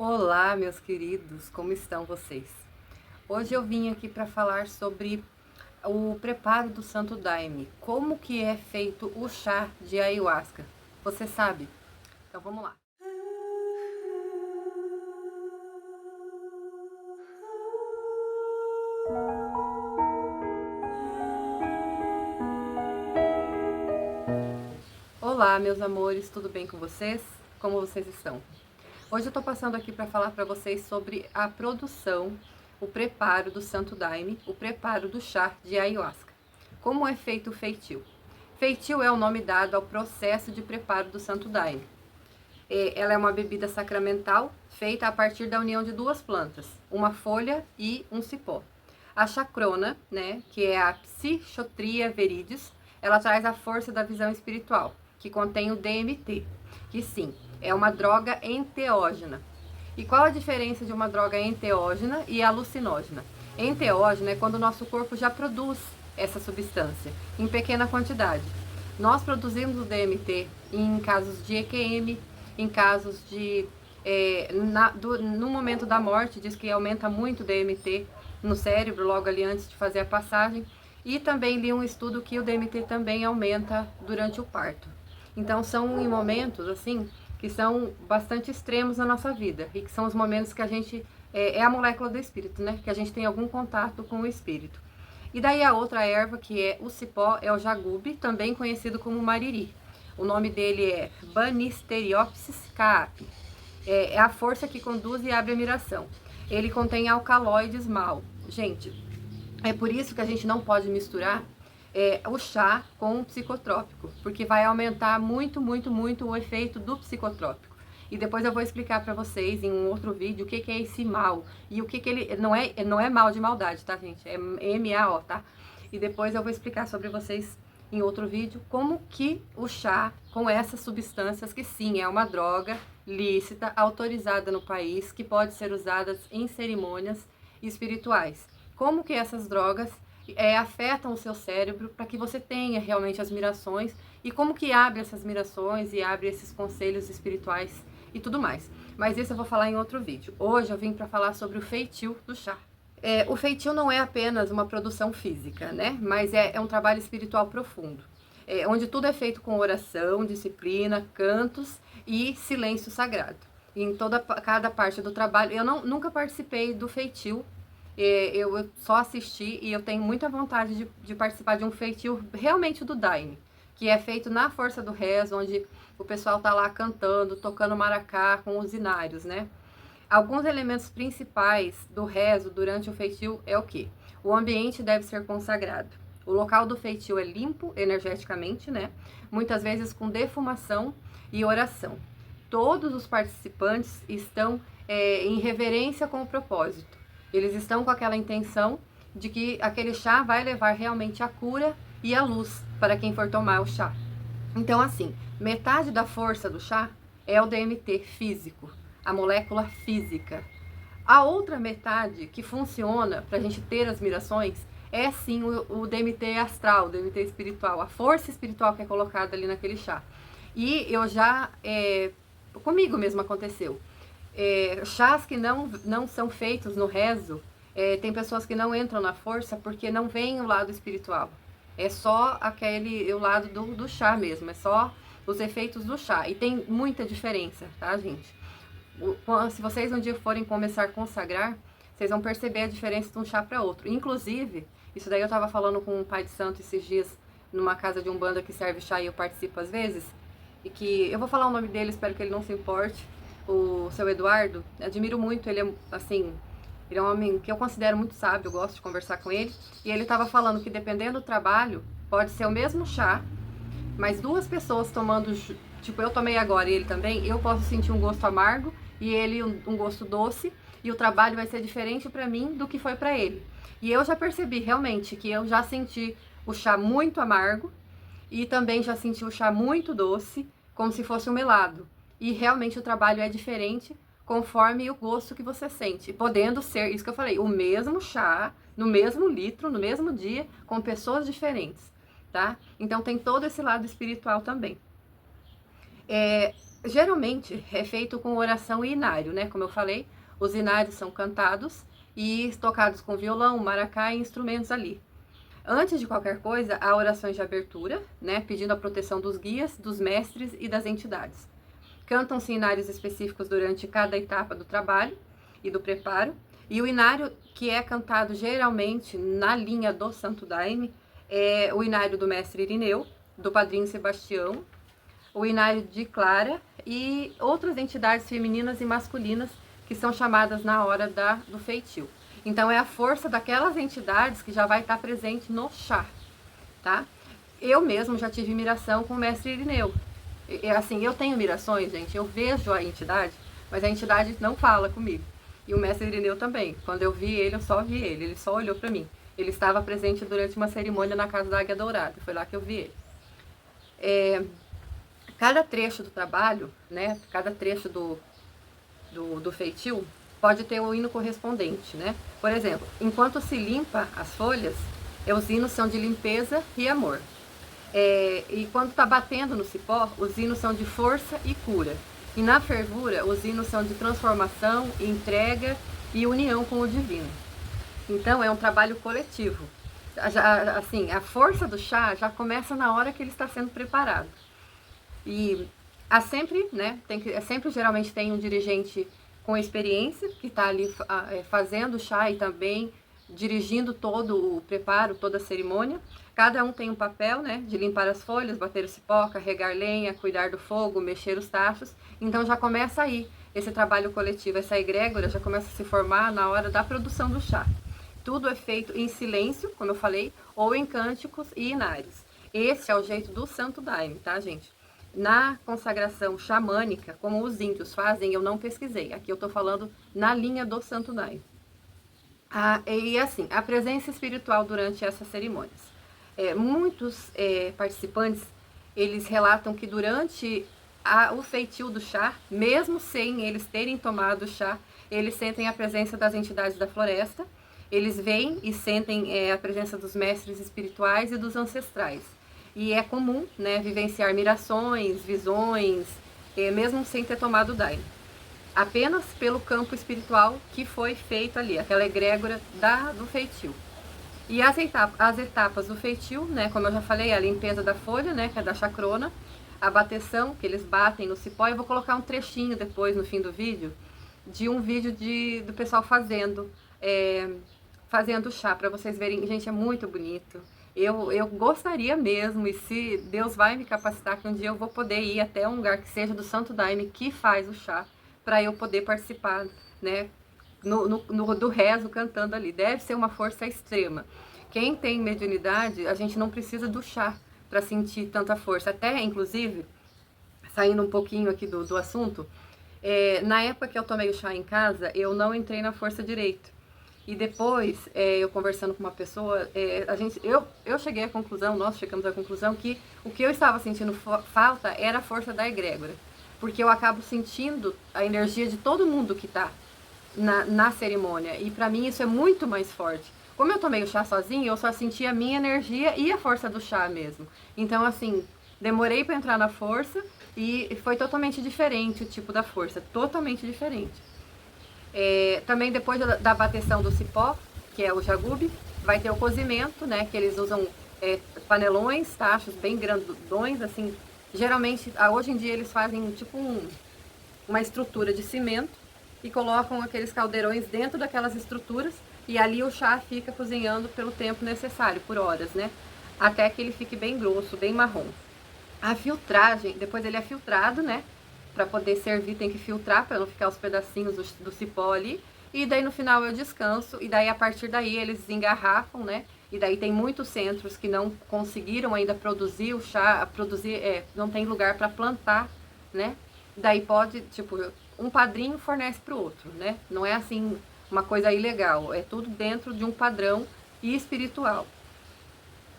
Olá, meus queridos, como estão vocês? Hoje eu vim aqui para falar sobre o preparo do Santo Daime. Como que é feito o chá de ayahuasca? Você sabe? Então vamos lá. Olá, meus amores, tudo bem com vocês? Como vocês estão? Hoje eu estou passando aqui para falar para vocês sobre a produção, o preparo do Santo Daime, o preparo do chá de ayahuasca. Como é feito o feitio? Feitio é o nome dado ao processo de preparo do Santo Daime. Ela é uma bebida sacramental feita a partir da união de duas plantas, uma folha e um cipó. A chacrona, né, que é a Psychotria viridis, ela traz a força da visão espiritual, que contém o DMT, que sim, é uma droga enteógena. E qual a diferença de uma droga enteógena e alucinógena? Enteógena é quando o nosso corpo já produz essa substância em pequena quantidade. Nós produzimos o DMT em casos de EQM, em casos de no momento da morte, diz que aumenta muito o DMT no cérebro, logo ali antes de fazer a passagem. E também li um estudo que o DMT também aumenta durante o parto. Então são em momentos assim que são bastante extremos na nossa vida e que são os momentos que a gente é a molécula do espírito, né? Que a gente tem algum contato com o espírito. E daí a outra erva, que é o cipó, é o jagube, também conhecido como mariri. O nome dele é Banisteriopsis caapi. É a força que conduz e abre a miração. Ele contém alcaloides mal. Gente, é por isso que a gente não pode misturar o chá com o psicotrópico, porque vai aumentar muito, muito, muito o efeito do psicotrópico. E depois eu vou explicar para vocês em um outro vídeo o que é esse mal e o que ele não é mal de maldade, tá, gente? É MAO, tá? E depois eu vou explicar sobre vocês em outro vídeo como que o chá com essas substâncias, que sim, é uma droga lícita, autorizada no país, que pode ser usada em cerimônias espirituais. Como que essas drogas afetam o seu cérebro para que você tenha realmente as mirações e como que abre essas mirações e abre esses conselhos espirituais e tudo mais. Mas isso eu vou falar em outro vídeo. Hoje eu vim para falar sobre o feitio do chá. O feitio não é apenas uma produção física, né? Mas é um trabalho espiritual profundo. Onde tudo é feito com oração, disciplina, cantos e silêncio sagrado. E em cada parte do trabalho, eu nunca participei do feitio, eu só assisti e eu tenho muita vontade de participar de um feitio realmente do Daime, que é feito na força do rezo, onde o pessoal tá lá cantando, tocando maracá com os inários, né? Alguns elementos principais do rezo durante o feitio é o que? O ambiente deve ser consagrado. O local do feitio é limpo energeticamente, né? Muitas vezes com defumação e oração. Todos os participantes estão em reverência com o propósito. Eles estão com aquela intenção de que aquele chá vai levar realmente a cura e a luz para quem for tomar o chá. Então, assim, metade da força do chá é o DMT físico, a molécula física. A outra metade que funciona para a gente ter as mirações é sim o DMT astral, o DMT espiritual, a força espiritual que é colocada ali naquele chá. E eu já, comigo mesmo aconteceu. Chás que não são feitos no rezo, tem pessoas que não entram na força porque não vem o lado espiritual. É só o lado do chá mesmo, é só os efeitos do chá. E tem muita diferença, tá, gente? Se vocês um dia forem começar a consagrar, vocês vão perceber a diferença de um chá para outro. Inclusive, isso daí eu tava falando com um pai de santo esses dias, numa casa de umbanda que serve chá e eu participo às vezes, e que eu vou falar o nome dele, espero que ele não se importe, o seu Eduardo. Admiro muito, ele é assim, ele é um homem que eu considero muito sábio, eu gosto de conversar com ele, e ele tava falando que dependendo do trabalho, pode ser o mesmo chá, mas duas pessoas tomando, tipo, eu tomei agora e ele também, eu posso sentir um gosto amargo e ele um gosto doce, e o trabalho vai ser diferente para mim do que foi para ele. E eu já percebi realmente que eu já senti o chá muito amargo e também já senti o chá muito doce, como se fosse um melado. E realmente o trabalho é diferente conforme o gosto que você sente, podendo ser, isso que eu falei, o mesmo chá, no mesmo litro, no mesmo dia, com pessoas diferentes, tá? Então tem todo esse lado espiritual também. Geralmente é feito com oração e inário, né? Como eu falei, os inários são cantados e tocados com violão, maracá e instrumentos ali. Antes de qualquer coisa, há orações de abertura, né? Pedindo a proteção dos guias, dos mestres e das entidades. Cantam-se inários específicos durante cada etapa do trabalho e do preparo. E o inário que é cantado geralmente na linha do Santo Daime é o inário do mestre Irineu, do padrinho Sebastião, o inário de Clara e outras entidades femininas e masculinas que são chamadas na hora do feitio. Então é a força daquelas entidades que já vai estar presente no chá, tá? Eu mesmo já tive miração com o mestre Irineu. Assim, eu tenho mirações, gente, eu vejo a entidade, mas a entidade não fala comigo. E o mestre Irineu também. Quando eu vi ele, eu só vi ele só olhou para mim. Ele estava presente durante uma cerimônia na Casa da Águia Dourada, foi lá que eu vi ele. Cada trecho do trabalho, né, cada trecho do feitio, pode ter um hino correspondente, né? Por exemplo, enquanto se limpa as folhas, os hinos são de limpeza e amor. E quando está batendo no cipó, os hinos são de força e cura. E na fervura, os hinos são de transformação, entrega e união com o divino. Então, é um trabalho coletivo. Assim, a força do chá já começa na hora que ele está sendo preparado. E há sempre, né, sempre geralmente tem um dirigente com experiência que está ali fazendo o chá e também dirigindo todo o preparo, toda a cerimônia. Cada um tem um papel, né, de limpar as folhas, bater o cipó, carregar lenha, cuidar do fogo, mexer os tachos. Então já começa aí esse trabalho coletivo, essa egrégora já começa a se formar na hora da produção do chá. Tudo é feito em silêncio, como eu falei, ou em cânticos e inários. Esse é o jeito do Santo Daime, tá, gente? Na consagração xamânica, como os índios fazem, eu não pesquisei. Aqui eu tô falando na linha do Santo Daime. E assim, a presença espiritual durante essas cerimônias. Muitos participantes, eles relatam que durante o feitio do chá, mesmo sem eles terem tomado o chá, eles sentem a presença das entidades da floresta, eles veem e sentem a presença dos mestres espirituais e dos ancestrais. E é comum, né, vivenciar mirações, visões, mesmo sem ter tomado o daime. Apenas pelo campo espiritual que foi feito ali, aquela egrégora do feitio. E as etapas do feitio, né, como eu já falei, a limpeza da folha, né, que é da chacrona, a bateção, que eles batem no cipó. Eu vou colocar um trechinho depois, no fim do vídeo, de um vídeo do pessoal fazendo chá, para vocês verem. Gente, é muito bonito. Eu gostaria mesmo, e se Deus vai me capacitar, que um dia eu vou poder ir até um lugar que seja do Santo Daime que faz o chá, para eu poder participar, né, do rezo cantando ali. Deve ser uma força extrema. Quem tem mediunidade, a gente não precisa do chá para sentir tanta força. Até, inclusive, saindo um pouquinho aqui do assunto, na época que eu tomei o chá em casa, eu não entrei na força direito. E depois, eu conversando com uma pessoa, eu cheguei à conclusão, nós chegamos à conclusão que o que eu estava sentindo falta era a força da egrégora. Porque eu acabo sentindo a energia de todo mundo que está na cerimônia. E para mim isso é muito mais forte. Como eu tomei o chá sozinha, eu só senti a minha energia e a força do chá mesmo. Então, assim, demorei para entrar na força e foi totalmente diferente o tipo da força. Totalmente diferente. Também depois da bateção do cipó, que é o jagube, vai ter o cozimento, né? Que eles usam panelões, tachos bem grandões, assim. Geralmente, hoje em dia eles fazem tipo uma estrutura de cimento e colocam aqueles caldeirões dentro daquelas estruturas e ali o chá fica cozinhando pelo tempo necessário, por horas, né? Até que ele fique bem grosso, bem marrom. A filtragem, depois ele é filtrado, né? Para poder servir tem que filtrar para não ficar os pedacinhos do cipó ali. E daí no final eu descanso e daí a partir daí eles engarrafam, né? E daí tem muitos centros que não conseguiram ainda produzir o chá, não tem lugar para plantar, né? Daí pode, tipo, um padrinho fornece para o outro, né? Não é assim uma coisa ilegal, é tudo dentro de um padrão espiritual.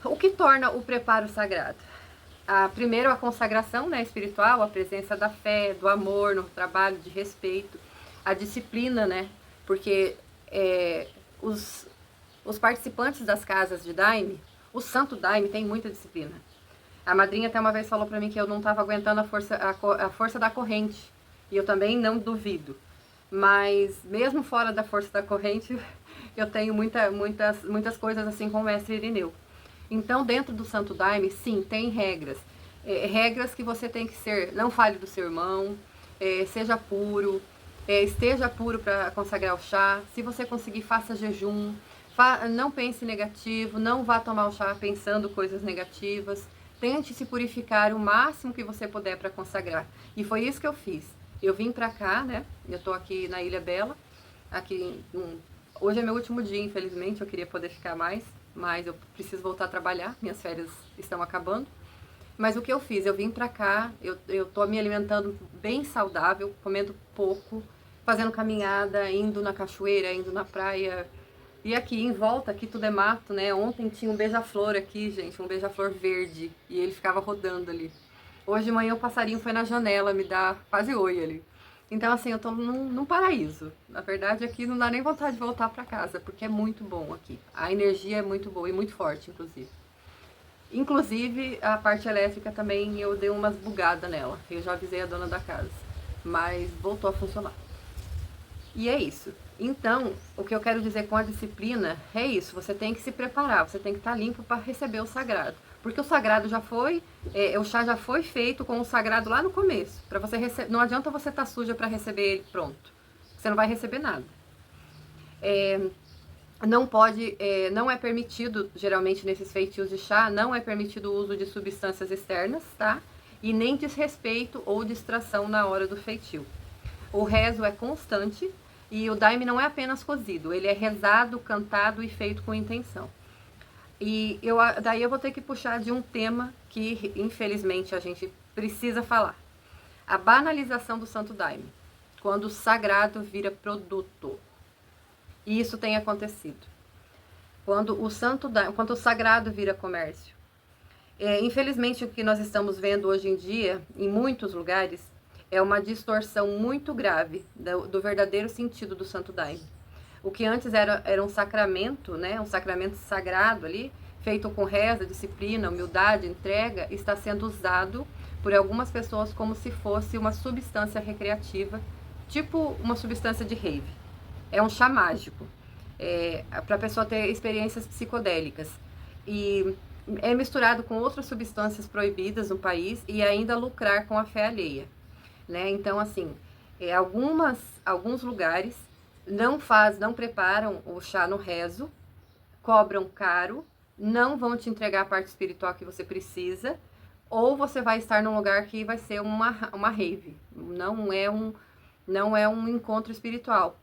O que torna o preparo sagrado? Primeiro a consagração, né, espiritual, a presença da fé, do amor no trabalho, de respeito, a disciplina, né? Porque os participantes das casas de Daime, o Santo Daime tem muita disciplina. A madrinha até uma vez falou pra mim que eu não tava aguentando a força da corrente. E eu também não duvido. Mas mesmo fora da força da corrente, eu tenho muitas coisas assim com o mestre Irineu. Então, dentro do Santo Daime, sim, tem regras. Regras que você tem que ser, não fale do seu irmão, seja puro, esteja puro para consagrar o chá. Se você conseguir, faça jejum. Não pense negativo, não vá tomar o chá pensando coisas negativas. Tente se purificar o máximo que você puder para consagrar. E foi isso que eu fiz. Eu vim pra cá, né? Eu tô aqui na Ilha Bela. Hoje é meu último dia, infelizmente. Eu queria poder ficar mais, mas eu preciso voltar a trabalhar. Minhas férias estão acabando. Mas o que eu fiz? Eu vim pra cá, eu tô me alimentando bem saudável, comendo pouco, fazendo caminhada, indo na cachoeira, indo na praia. E aqui em volta, aqui tudo é mato, né? Ontem tinha um beija-flor aqui, gente, um beija-flor verde. E ele ficava rodando ali. Hoje de manhã o passarinho foi na janela me dar quase oi ali. Então, assim, eu tô num paraíso. Na verdade, aqui não dá nem vontade de voltar pra casa, porque é muito bom aqui. A energia é muito boa e muito forte, inclusive. Inclusive, a parte elétrica também eu dei umas bugadas nela. Eu já avisei a dona da casa. Mas voltou a funcionar. E é isso. Então, o que eu quero dizer com a disciplina é isso. Você tem que se preparar, você tem que estar limpo para receber o sagrado. Porque o sagrado já foi, o chá já foi feito com o sagrado lá no começo. Para você não adianta você estar suja para receber ele pronto. Você não vai receber nada. Não pode, não é permitido, geralmente nesses feitios de chá, não é permitido o uso de substâncias externas, tá? E nem desrespeito ou distração na hora do feitio. O rezo é constante e o daime não é apenas cozido, ele é rezado, cantado e feito com intenção. E daí eu vou ter que puxar de um tema que, infelizmente, a gente precisa falar. A banalização do Santo Daime, quando o sagrado vira produto. E isso tem acontecido. Quando o sagrado vira comércio. Infelizmente, o que nós estamos vendo hoje em dia, em muitos lugares, é uma distorção muito grave do verdadeiro sentido do Santo Daime. O que antes era um sacramento, né, um sacramento sagrado ali, feito com reza, disciplina, humildade, entrega, está sendo usado por algumas pessoas como se fosse uma substância recreativa, tipo uma substância de rave. É um chá mágico, para a pessoa ter experiências psicodélicas. E é misturado com outras substâncias proibidas no país e ainda lucrar com a fé alheia. Né? Então, assim, alguns lugares não preparam o chá no rezo, cobram caro, não vão te entregar a parte espiritual que você precisa, ou você vai estar num lugar que vai ser uma rave, não é um encontro espiritual.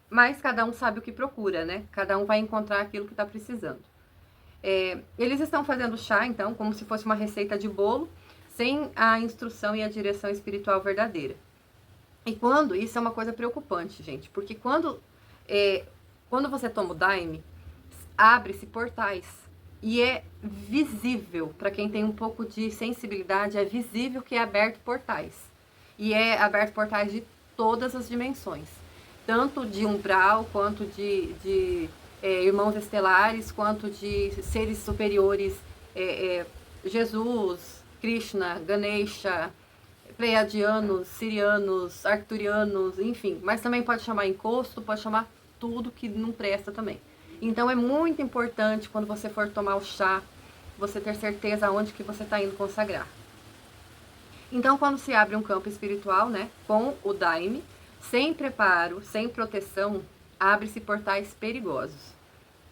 Mas cada um sabe o que procura, né? Cada um vai encontrar aquilo que está precisando. Eles estão fazendo chá, então, como se fosse uma receita de bolo, sem a instrução e a direção espiritual verdadeira. E isso é uma coisa preocupante, gente, porque quando você toma o daime, abre-se portais. E é visível, para quem tem um pouco de sensibilidade, é visível que é aberto portais. E é aberto portais de todas as dimensões. Tanto de umbral, quanto de irmãos estelares, quanto de seres superiores, Jesus, Krishna, Ganesha, pleiadianos, sirianos, arcturianos, enfim. Mas também pode chamar encosto, pode chamar tudo que não presta também. Então é muito importante quando você for tomar o chá, você ter certeza aonde que você está indo consagrar. Então quando se abre um campo espiritual, né, com o daime, sem preparo, sem proteção, abre-se portais perigosos,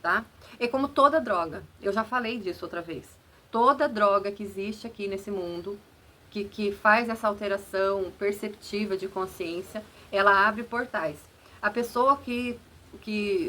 tá? É como toda droga, eu já falei disso outra vez. Toda droga que existe aqui nesse mundo, que faz essa alteração perceptiva de consciência, ela abre portais. A pessoa que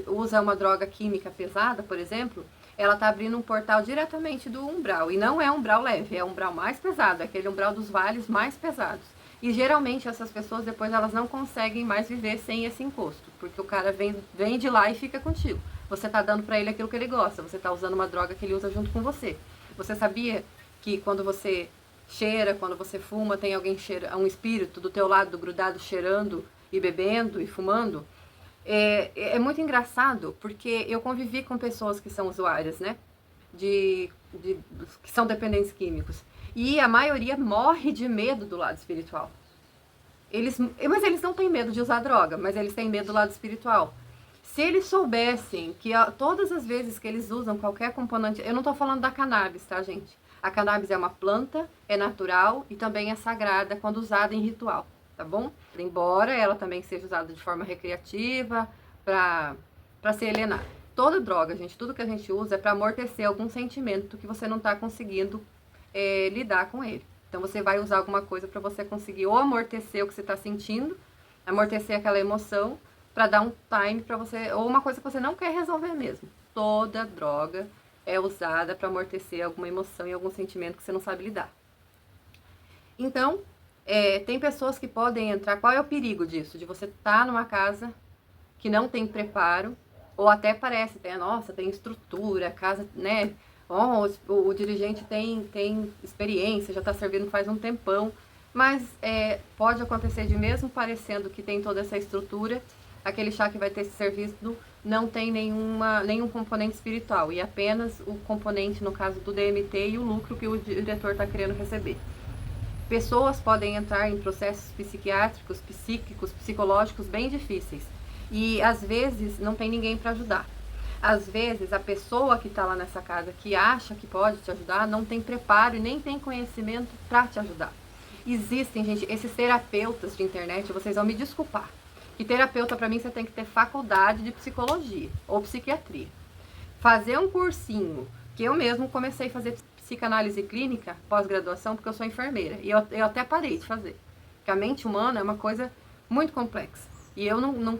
usa uma droga química pesada, por exemplo, ela está abrindo um portal diretamente do umbral. E não é um umbral leve, é um umbral mais pesado, é aquele umbral dos vales mais pesados. E geralmente essas pessoas depois elas não conseguem mais viver sem esse encosto, porque o cara vem de lá e fica contigo. Você está dando para ele aquilo que ele gosta, você está usando uma droga que ele usa junto com você. Você sabia que quando você cheira, quando você fuma, tem alguém um espírito do teu lado grudado cheirando e bebendo e fumando? É muito engraçado, porque eu convivi com pessoas que são usuárias, né? Que são dependentes químicos. E a maioria morre de medo do lado espiritual. Mas eles não têm medo de usar droga, mas eles têm medo do lado espiritual. Se eles soubessem que todas as vezes que eles usam qualquer componente... Eu não estou falando da cannabis, tá, gente? A cannabis é uma planta, é natural e também é sagrada quando usada em ritual, tá bom? Embora ela também seja usada de forma recreativa, para se alienar. Toda droga, gente, tudo que a gente usa é para amortecer algum sentimento que você não está conseguindo lidar com ele. Então você vai usar alguma coisa para você conseguir ou amortecer o que você está sentindo, amortecer aquela emoção, para dar um time para você, ou uma coisa que você não quer resolver mesmo. Toda droga é usada para amortecer alguma emoção e algum sentimento que você não sabe lidar. Então, tem pessoas que podem entrar. Qual é o perigo disso? De você estar numa casa que não tem preparo, ou até parece, nossa, tem estrutura, a casa, né? O dirigente tem experiência, já está servindo faz um tempão, mas pode acontecer de mesmo parecendo que tem toda essa estrutura, aquele chá que vai ter servido não tem nenhum componente espiritual, e apenas o componente, no caso do DMT, e o lucro que o diretor está querendo receber. Pessoas podem entrar em processos psiquiátricos, psíquicos, psicológicos bem difíceis, e às vezes não tem ninguém para ajudar. Às vezes a pessoa que está lá nessa casa, que acha que pode te ajudar, não tem preparo e nem tem conhecimento para te ajudar. Existem, gente, esses terapeutas de internet, vocês vão me desculpar. E terapeuta, para mim, você tem que ter faculdade de psicologia ou psiquiatria. Fazer um cursinho, que eu mesmo comecei a fazer psicanálise clínica, pós-graduação, porque eu sou enfermeira. E eu até parei de fazer. Porque a mente humana é uma coisa muito complexa. E eu não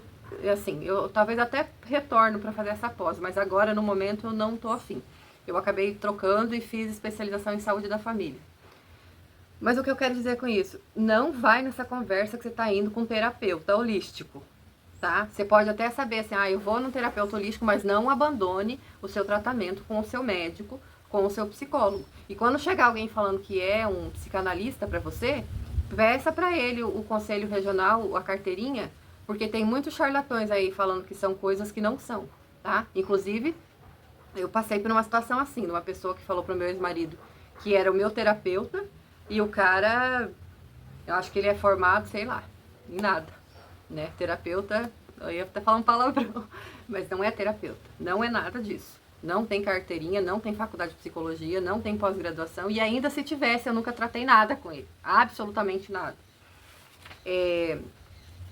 assim, eu talvez até retorno para fazer essa pós, mas agora, no momento, eu não tô afim. Eu acabei trocando e fiz especialização em saúde da família. Mas o que eu quero dizer com isso? Não vai nessa conversa que você está indo com um terapeuta holístico, tá? Você pode até saber assim, eu vou num terapeuta holístico, mas não abandone o seu tratamento com o seu médico, com o seu psicólogo. E quando chegar alguém falando que é um psicanalista para você, peça para ele o conselho regional, a carteirinha, porque tem muitos charlatões aí falando que são coisas que não são, tá? Inclusive, eu passei por uma situação assim, de uma pessoa que falou pro meu ex-marido que era o meu terapeuta, e o cara, eu acho que ele é formado, sei lá, em nada, né? Terapeuta, eu ia até falar um palavrão, mas não é terapeuta, não é nada disso. Não tem carteirinha, não tem faculdade de psicologia, não tem pós-graduação, e ainda se tivesse, eu nunca tratei nada com ele, absolutamente nada.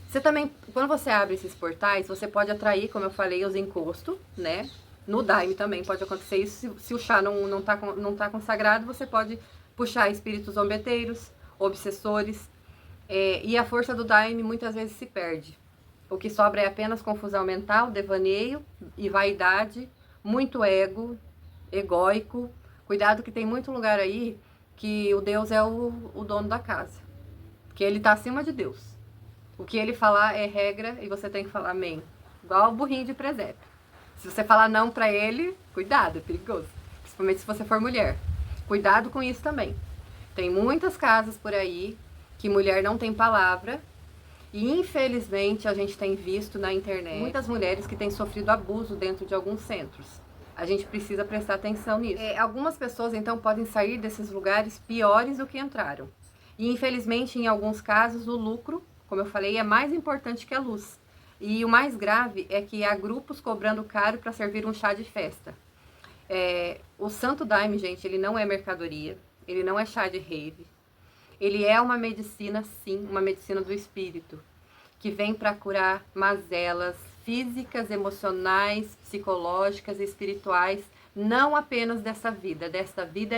Você também, quando você abre esses portais, você pode atrair, como eu falei, os encostos, né? No Daime também pode acontecer isso. Se o chá não tá consagrado, você pode puxar espíritos zombeteiros, obsessores. E a força do Daime muitas vezes se perde. O que sobra é apenas confusão mental, devaneio e vaidade, muito ego, egóico. Cuidado que tem muito lugar aí que o Deus é o dono da casa. Que ele tá acima de Deus. O que ele falar é regra e você tem que falar amém. Igual o burrinho de presépio. Se você falar não pra ele, cuidado, é perigoso. Principalmente se você for mulher. Cuidado com isso também. Tem muitas casas por aí que mulher não tem palavra. E infelizmente a gente tem visto na internet muitas mulheres que têm sofrido abuso dentro de alguns centros. A gente precisa prestar atenção nisso. Algumas pessoas então podem sair desses lugares piores do que entraram. E infelizmente em alguns casos o lucro, como eu falei, é mais importante que a luz. E o mais grave é que há grupos cobrando caro para servir um chá de festa. O Santo Daime, gente, ele não é mercadoria, ele não é chá de rave. Ele é uma medicina, sim, uma medicina do espírito, que vem para curar mazelas físicas, emocionais, psicológicas e espirituais, não apenas desta vida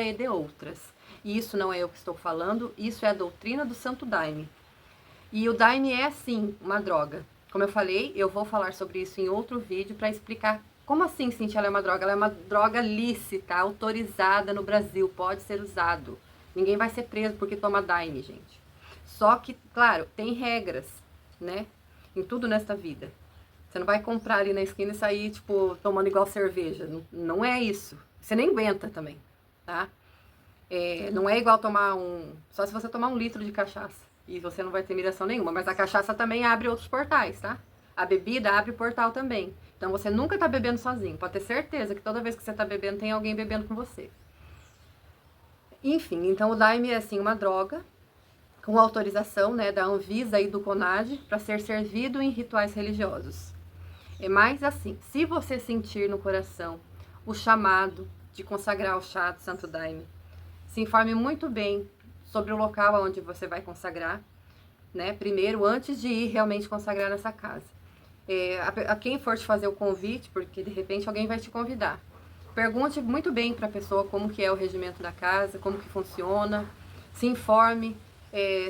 e de outras. E isso não é eu que estou falando, isso é a doutrina do Santo Daime. E o Daime é, sim, uma droga. Como eu falei, eu vou falar sobre isso em outro vídeo para explicar como assim, Cintia, ela é uma droga. Ela é uma droga lícita, autorizada no Brasil, pode ser usado. Ninguém vai ser preso porque toma Daime, gente. Só que, claro, tem regras, né? Em tudo nesta vida. Você não vai comprar ali na esquina e sair, tipo, tomando igual cerveja. Não, não é isso. Você nem aguenta também, tá? Não é igual tomar só se você tomar 1 litro de cachaça. E você não vai ter miração nenhuma. Mas a cachaça também abre outros portais, tá? A bebida abre o portal também. Então você nunca tá bebendo sozinho. Pode ter certeza que toda vez que você tá bebendo, tem alguém bebendo com você. Enfim, então o Daime é assim uma droga com autorização, né, da Anvisa e do CONAD para ser servido em rituais religiosos. É mais assim, se você sentir no coração o chamado de consagrar o chá do Santo Daime, se informe muito bem sobre o local onde você vai consagrar, né? Primeiro, antes de ir realmente consagrar nessa casa. A quem for te fazer o convite, porque de repente alguém vai te convidar. Pergunte muito bem para a pessoa como que é o regimento da casa, como que funciona, se informe,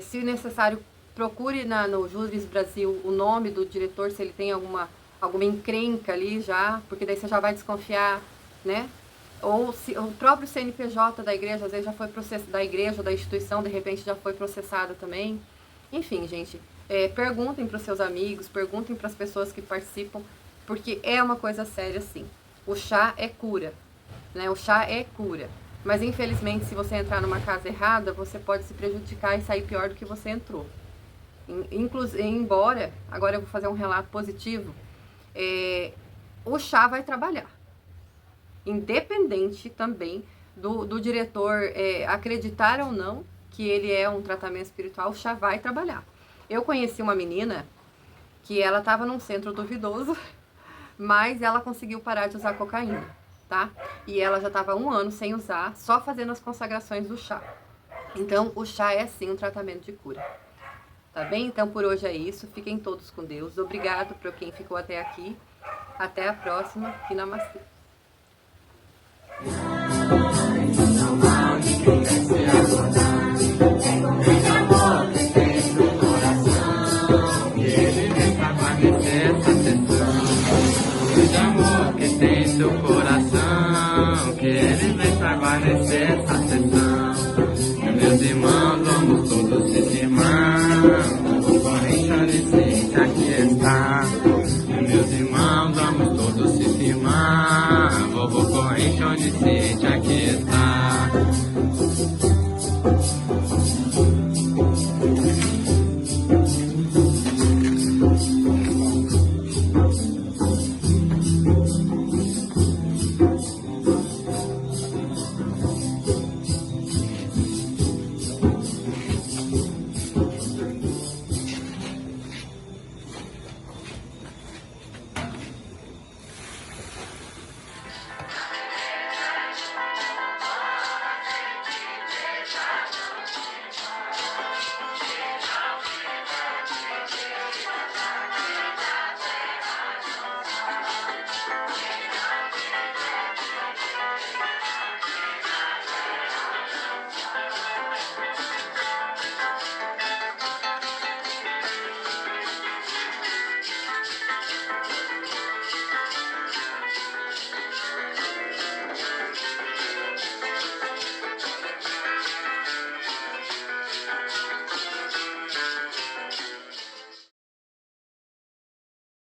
se necessário, procure no Júris Brasil o nome do diretor, se ele tem alguma encrenca ali já, porque daí você já vai desconfiar, né? Ou se o próprio CNPJ da igreja, às vezes já foi processado, da igreja ou da instituição, de repente já foi processado também. Enfim, gente, perguntem para os seus amigos, perguntem para as pessoas que participam, porque é uma coisa séria, sim. O chá é cura, né? O chá é cura. Mas, infelizmente, se você entrar numa casa errada, você pode se prejudicar e sair pior do que você entrou. Embora, agora eu vou fazer um relato positivo, o chá vai trabalhar. Independente também do diretor acreditar ou não que ele é um tratamento espiritual, o chá vai trabalhar. Eu conheci uma menina que ela estava num centro duvidoso, mas ela conseguiu parar de usar cocaína, tá? E ela já estava 1 ano sem usar, só fazendo as consagrações do chá. Então, o chá é sim um tratamento de cura. Tá bem? Então, por hoje é isso. Fiquem todos com Deus. Obrigado por quem ficou até aqui. Até a próxima e namastê. Amor que tem seu coração.